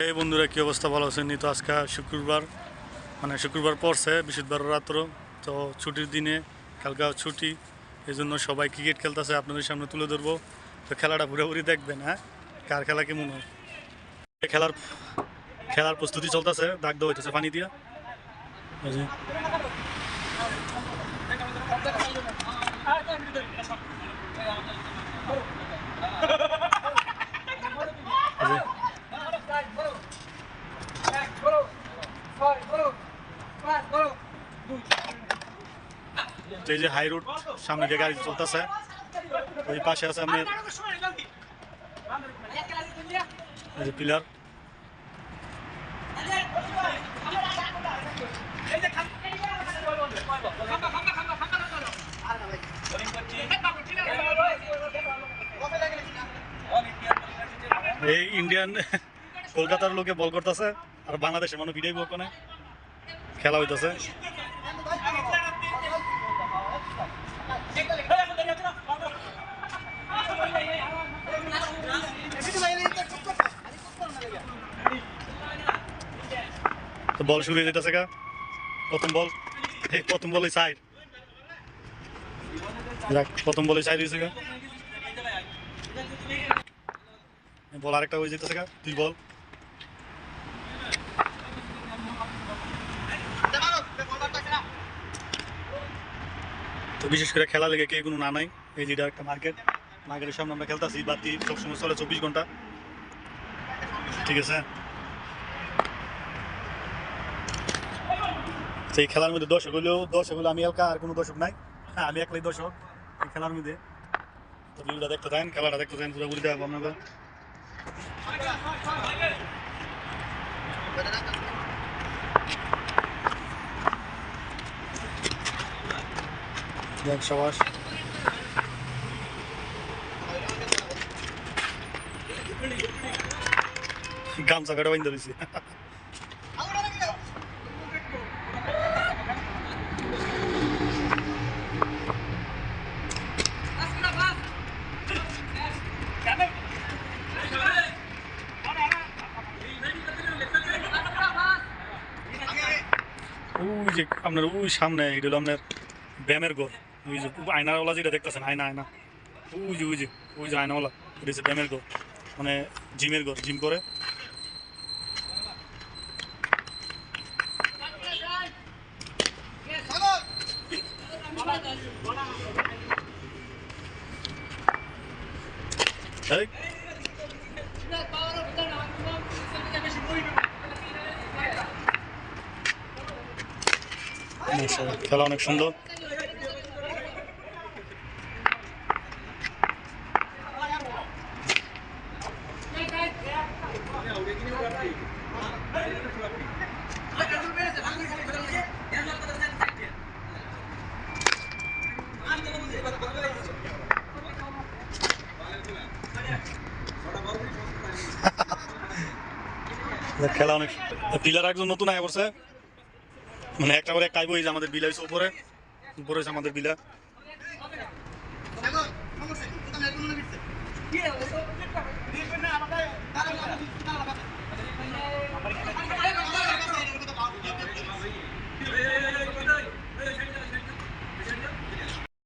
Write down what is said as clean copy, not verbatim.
এই বন্ধুরা কি অবস্থা, ভালো আছেন? তো আজকে শুক্রবার, মানে শুক্রবার পড়ছে, বৃহস্পতিবার রাত্র। তো ছুটির দিনে, কালকে ছুটি, এই জন্য সবাই ক্রিকেট খেলতেছে, আপনাদের সামনে তুলে ধরবো। তো খেলাটা পুরোপুরি দেখবেন। হ্যাঁ, কার খেলা কেমন হয়। খেলার খেলার প্রস্তুতি চলতেছে, দাগ দেওয়া হইতেছে পানি দিয়া। এই যে হাই রোড, সামনে যে গাড়ি চলতেছে, ওই পাশে আছে আপনার পিলার। এই ইন্ডিয়ান কলকাতার লোকে বল করতেছে, আর বাংলাদেশের মানুষ ভিডিও বল করে খেলা হইতেছে। তো বল শুরু হয়ে যেতেছে, প্রথম বলে সাইড, প্রথম বলে সাইড হয়েছে গা। বল আরেকটা হয়ে যেতেছে গা, 2 বল। তো বিশেষ করে খেলা লেগে কে কোনো না নাই। এই যেটা একটা মার্কেটের সামনে আমরা খেলতেছি, বাতি সবসময় চলে 24 ঘন্টা, ঠিক আছে। সেই খেলার মধ্যে দর্শক হলেও আমি এলাকা, আর কোনো দর্শক নাই। হ্যাঁ, আমি একলাই দর্শক এই খেলার মধ্যে। তো ভিডিওটা দেখতে চান, খেলাটা দেখতে চান, পুরো বুঝতে পারবো আপনাকে। সবাস গামছা কাটা বাইন্দা দিছি। ওই যে আপনার ওই সামনে এটা হলো আপনার ব্যায়ামের ঘর। ওই যে আয়নাওয়ালা যেটা দেখতেছেন, আয়না ওই যে আয়নাওয়ালা, এটা হচ্ছে ব্যায়ামের ঘর, মানে জিমের ঘর, জিম করে। খেলা অনেক সুন্দর। খেলা অনেক। পিলার একজন নতুন আয়া করছে, মানে একটা করে কাইব, আমাদের বিলা হয়েছে উপরে হয়েছে আমাদের বিলা।